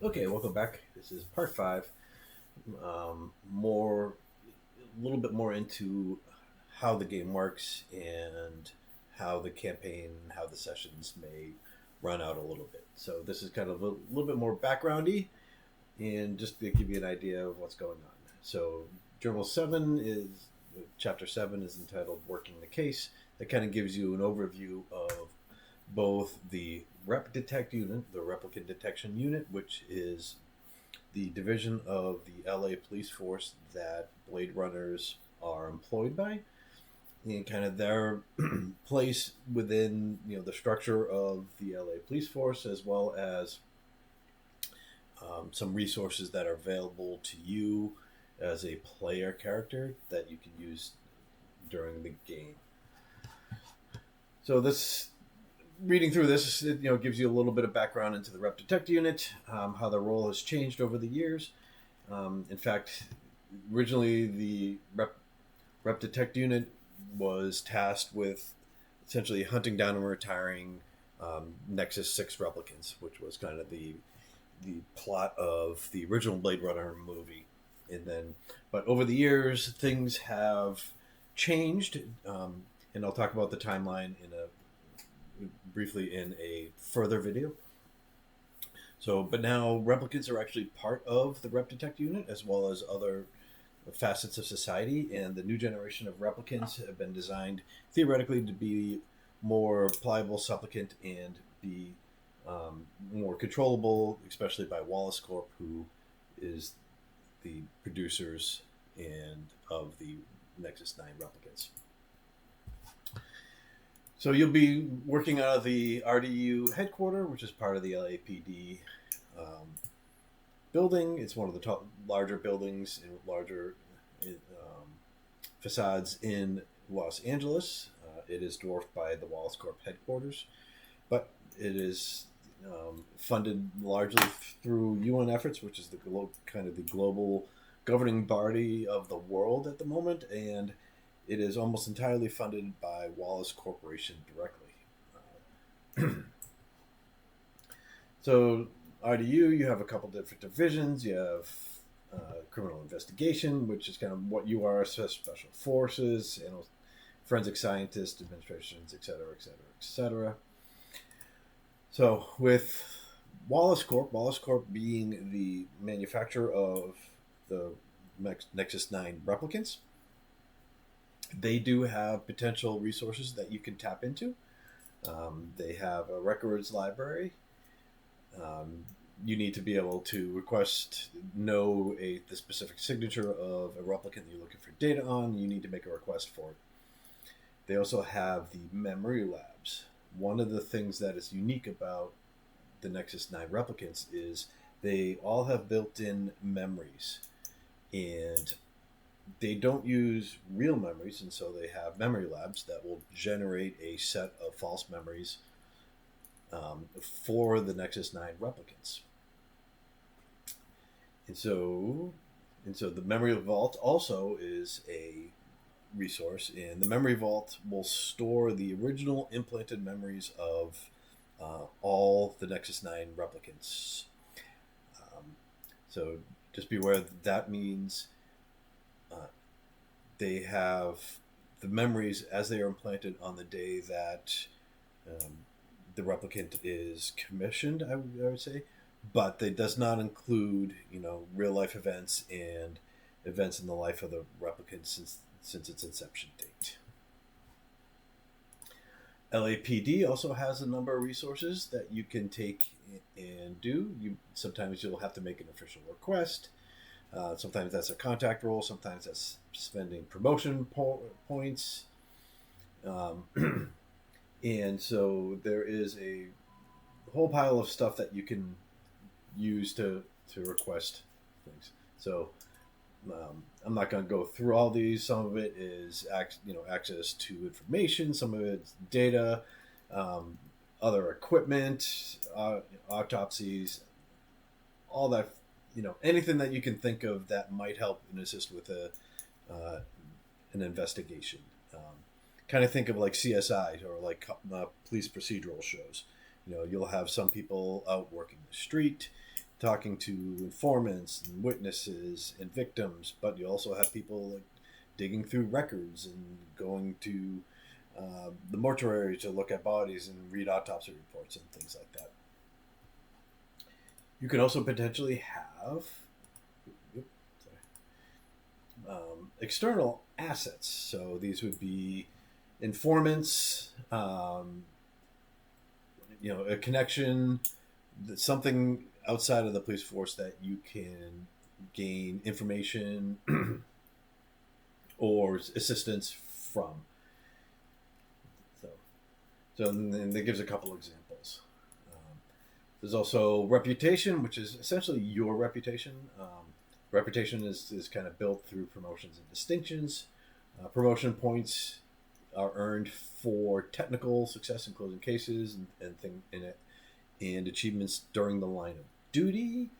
Okay, welcome back. This is part five. More, a little bit more into how the game works and how the campaign, how the sessions may run out a little bit. So this is kind of a little bit more backgroundy, and just to give you an idea of what's going on. So Journal Seven is Chapter Seven is entitled "Working the Case." That kind of gives you an overview of both the Rep Detect unit, the Replicant Detection Unit, which is the division of the LA police force that Blade Runners are employed by, and kind of their place within the structure of the LA police force, as well as some resources that are available to you as a player character that you can use during the game. So this reading through this, gives you a little bit of background into the Rep Detect unit, how the role has changed over the years. In fact, originally the Rep Detect unit was tasked with essentially hunting down and retiring Nexus 6 replicants, which was kind of the plot of the original Blade Runner movie. And then, but over the years, things have changed, and I'll talk about the timeline in a briefly in a further video. So, but now replicants are actually part of the Rep Detect unit as well as other facets of society, and the new generation of replicants have been designed theoretically to be more pliable, supplicant, and be more controllable, especially by Wallace Corp, who is the producers and of the Nexus 9 replicants. So you'll be working out of the RDU headquarters, which is part of the LAPD building. It's one of the larger buildings and larger facades in Los Angeles. It is dwarfed by the Wallace Corp headquarters, but it is funded largely through UN efforts, which is the kind of the global governing body of the world at the moment, and it is almost entirely funded by Wallace Corporation directly. So RDU, you have a couple different divisions. You have criminal investigation, which is kind of what you are, special forces, forensic scientists, administrations, et cetera, et cetera, et cetera. So with Wallace Corp being the manufacturer of the Nexus 9 replicants, they do have potential resources that you can tap into. They have a records library. You need to be able to know the specific signature of a replicant that you're looking for data on. You need to make a request for it. They also have the memory labs. One of the things that is unique about the Nexus 9 replicants is they all have built-in memories, and they don't use real memories, and so they have memory labs that will generate a set of false memories for the Nexus 9 replicants. And so, the Memory Vault also is a resource, and the Memory Vault will store the original implanted memories of all the Nexus 9 replicants. So just be aware that means they have the memories as they are implanted on the day that the replicant is commissioned, I would say, but it does not include real life events and events in the life of the replicant since its inception date. LAPD also has a number of resources that you can take and do. Sometimes you'll have to make an official request. Sometimes that's a contact role. Sometimes that's spending promotion points. And so there is a whole pile of stuff that you can use to request things. So I'm not going to go through all these. Some of it is access to information. Some of it's data, other equipment, autopsies, all that. Anything that you can think of that might help and assist with an investigation. Kind of think of like CSI or like police procedural shows. You'll have some people out working the street. talking to informants and witnesses and victims, but you also have people like digging through records and going to the mortuary to look at bodies and read autopsy reports and things like that. You can also potentially have external assets. So these would be informants, a connection, something outside of the police force that you can gain information or assistance from. So and that gives a couple examples. There's also reputation, which is essentially your reputation. Reputation is kind of built through promotions and distinctions. Promotion points are earned for technical success in closing cases and achievements during the line of duty.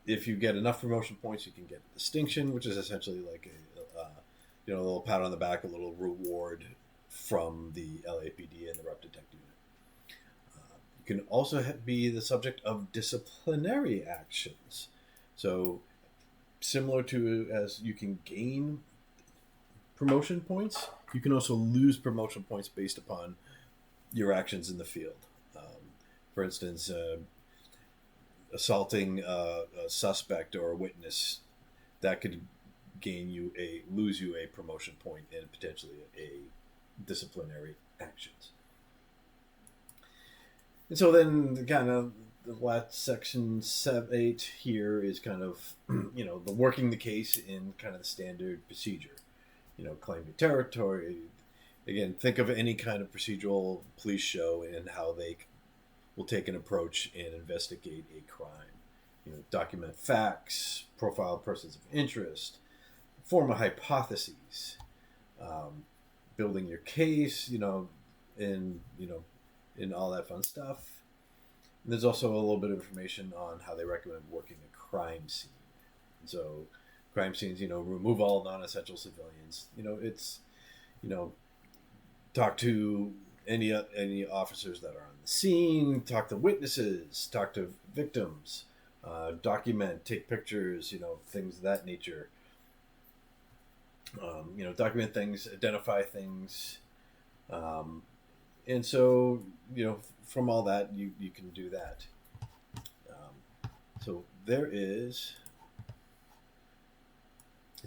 If you get enough promotion points, you can get a distinction, which is essentially like a little pat on the back, a little reward from the LAPD and the Rep Detect unit. You can also be the subject of disciplinary actions. So similar to as you can gain promotion points, you can also lose promotion points based upon your actions in the field. For instance, assaulting a suspect or a witness, that could lose you a promotion point and potentially a disciplinary actions. And so then kind of the last section 7-8 here is kind of the working the case in kind of the standard procedure. Claim your territory. Again, think of any kind of procedural police show and how they will take an approach and investigate a crime. Document facts, profile persons of interest, form a hypotheses, building your case, and all that fun stuff. And there's also a little bit of information on how they recommend working a crime scene. So crime scenes, remove all non-essential civilians. Talk to any officers that are on the scene, talk to witnesses, talk to victims, document, take pictures, things of that nature. Document things, identify things. And so, from all that, you can do that. So there is,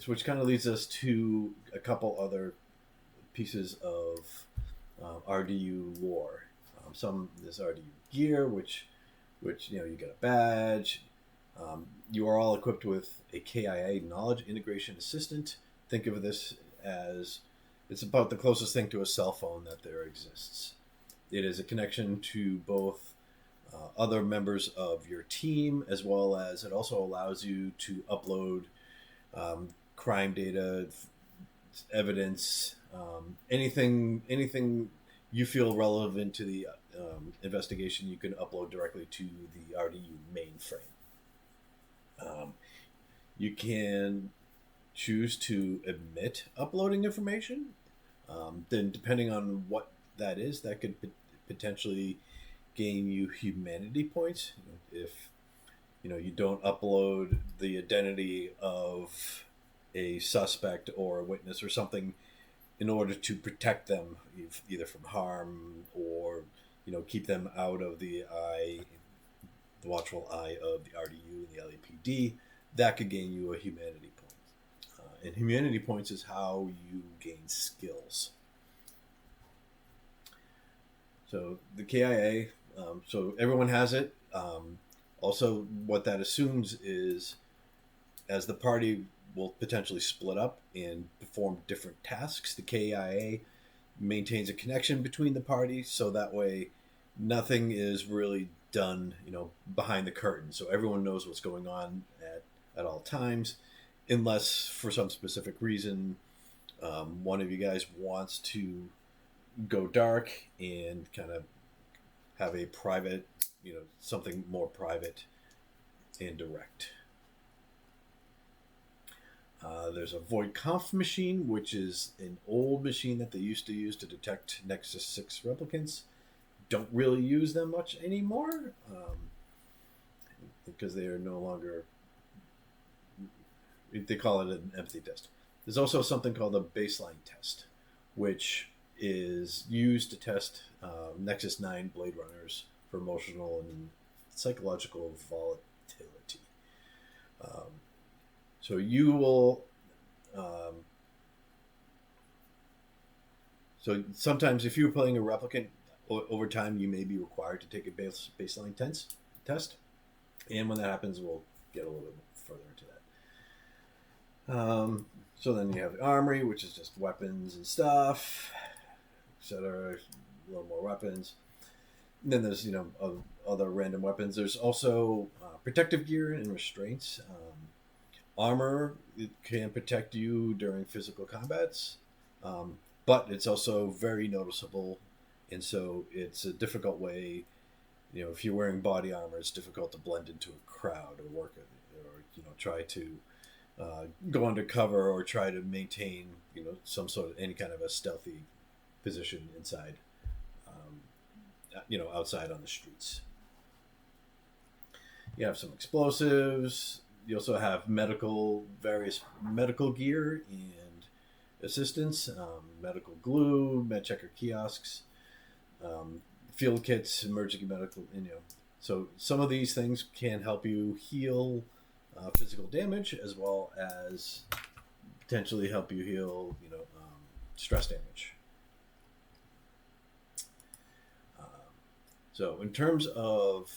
which kind of leads us to a couple other pieces of RDU lore. There's RDU gear, which you get a badge. You are all equipped with a KIA knowledge integration assistant. Think of this as it's about the closest thing to a cell phone that there exists. It is a connection to both other members of your team, as well as it also allows you to upload crime data, evidence, anything you feel relevant to the investigation. You can upload directly to the RDU mainframe. You can choose to omit uploading information. Then depending on what that is, that could potentially gain you humanity points. If you don't upload the identity of a suspect or a witness or something in order to protect them either from harm or keep them out of the watchful eye of the RDU and the LAPD, that could gain you a humanity point. And humanity points is how you gain skills. So the KIA, so everyone has it. Also, what that assumes is as the party will potentially split up and perform different tasks, the KIA maintains a connection between the parties, so that way nothing is really done, behind the curtain. So everyone knows what's going on at all times, unless for some specific reason one of you guys wants to go dark and kind of have a private, something more private and direct. There's a Void Conf machine, which is an old machine that they used to use to detect Nexus 6 replicants. Don't really use them much anymore. because they are no longer, they call it an empathy test. There's also something called a baseline test, which is used to test Nexus 9 Blade Runners for emotional and psychological volatility. So you will. So sometimes, if you're playing a replicant, over time you may be required to take a baseline test, and when that happens, we'll get a little bit further into that. So then you have the armory, which is just weapons and stuff, etc. A little more weapons. And then there's other random weapons. There's also protective gear and restraints. Armor, it can protect you during physical combats, but it's also very noticeable, and so it's a difficult way. If you're wearing body armor, it's difficult to blend into a crowd or work, or try to go undercover or try to maintain some sort of any kind of a stealthy position inside, outside on the streets. You have some explosives. You also have various medical gear and assistance, medical glue, med checker kiosks, field kits, emergency medical. So some of these things can help you heal physical damage, as well as potentially help you heal, stress damage. So in terms of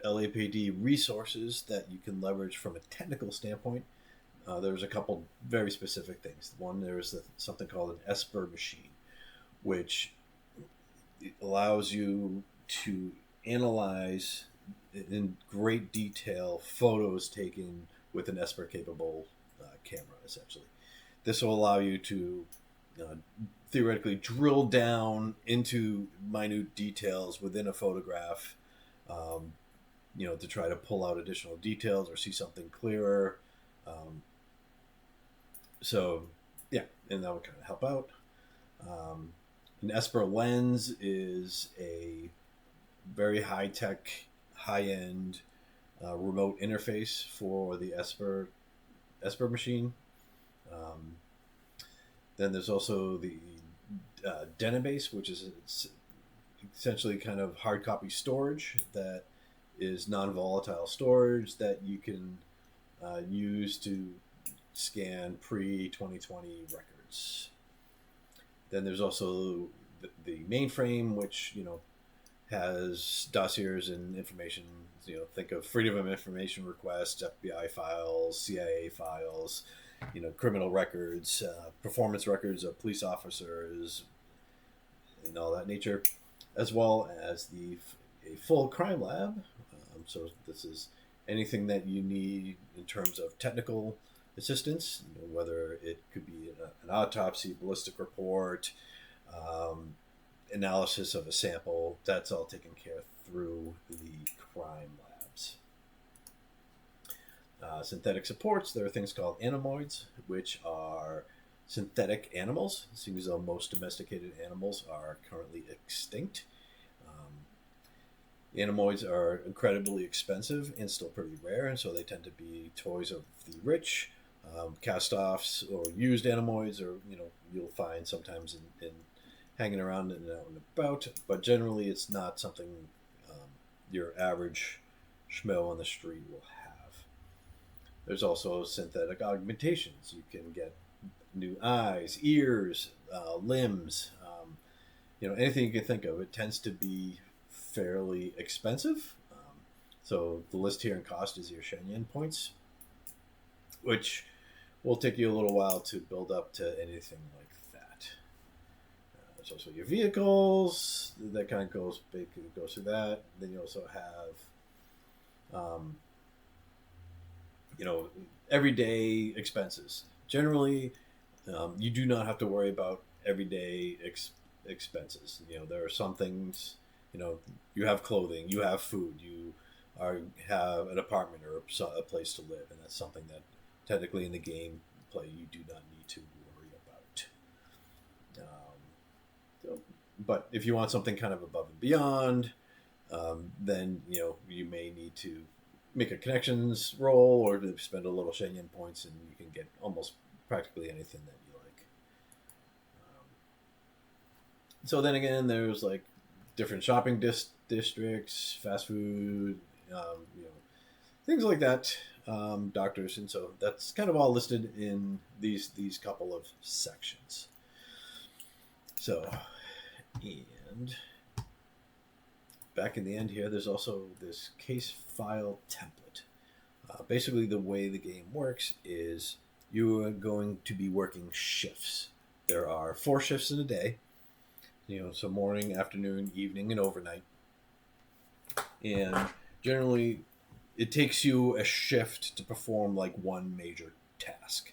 LAPD resources that you can leverage from a technical standpoint, there's a couple very specific things. One, there's something called an Esper machine, which allows you to analyze in great detail photos taken with an Esper capable camera, essentially. This will allow you to theoretically drill down into minute details within a photograph, to try to pull out additional details or see something clearer. And that would kind of help out. An Esper lens is a very high-tech, high-end remote interface for the Esper machine. Then there's also the Denabase, which is essentially kind of hard copy storage that is non-volatile storage that you can use to scan pre-2020 records. Then there's also the mainframe, which has dossiers and information. Think of Freedom of Information requests, FBI files, CIA files, criminal records, performance records of police officers, and all that nature, as well as a full crime lab. So this is anything that you need in terms of technical assistance, whether it could be an autopsy, ballistic report, analysis of a sample. That's all taken care of through the crime labs. Synthetic supports, there are things called anemoids, which are synthetic animals. It seems though most domesticated animals are currently extinct. Anemoids are incredibly expensive and still pretty rare, and so they tend to be toys of the rich. Cast-offs or used anemoids, or you'll find sometimes in hanging around and out and about, but generally it's not something your average schmo on the street will have. There's also synthetic augmentations. You can get new eyes, ears, limbs, anything you can think of. It tends to be fairly expensive. So the list here in cost is your Shen points, which will take you a little while to build up to anything like that. There's also your vehicles. That kind of goes through that. Then you also have, everyday expenses. Generally, you do not have to worry about everyday expenses. There are some things. You have clothing, you have food, you have an apartment or a place to live, and that's something that technically in the game play you do not need to worry about. But if you want something kind of above and beyond, then you may need to make a connections roll or to spend a little Shenyan points, and you can get almost practically anything that you like. So then again, there's like different shopping districts, fast food, things like that, doctors, and so that's kind of all listed in these couple of sections. So, and back in the end here, there's also this case file template. Basically, the way the game works is you are going to be working shifts. There are 4 shifts in a day, so morning, afternoon, evening, and overnight. And generally, it takes you a shift to perform like one major task.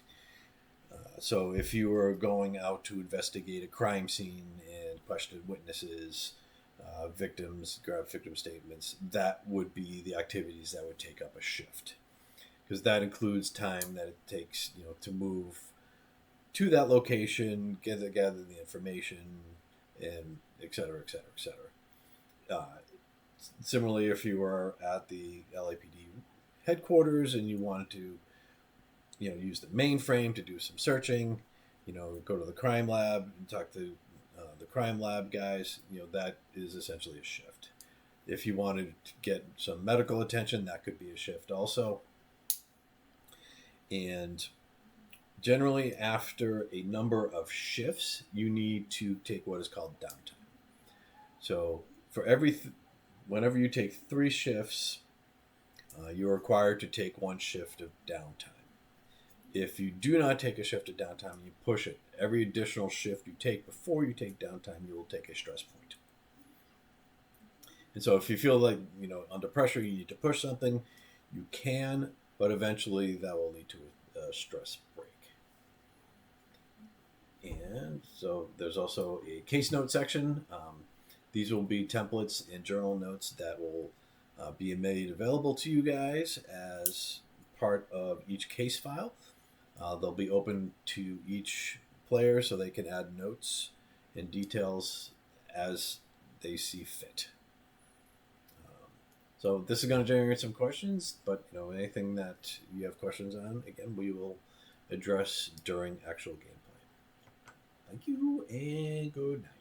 So if you were going out to investigate a crime scene and question witnesses, victims, grab victim statements, that would be the activities that would take up a shift. Because that includes time that it takes, to move to that location, gather the information, and et cetera, et cetera, et cetera. Similarly, if you were at the LAPD headquarters and you wanted to, use the mainframe to do some searching, go to the crime lab and talk to the crime lab guys, that is essentially a shift. If you wanted to get some medical attention, that could be a shift also. And generally, after a number of shifts, you need to take what is called downtime. So for whenever you take 3 shifts, you're required to take 1 shift of downtime. If you do not take a shift of downtime, you push it. Every additional shift you take before you take downtime, you will take a stress point. And so if you feel like, under pressure, you need to push something, you can, but eventually that will lead to a stress break. And so there's also a case note section. These will be templates and journal notes that will be made available to you guys as part of each case file. They'll be open to each player so they can add notes and details as they see fit. So this is going to generate some questions, but anything that you have questions on, again, we will address during actual gameplay. Thank you, and good night.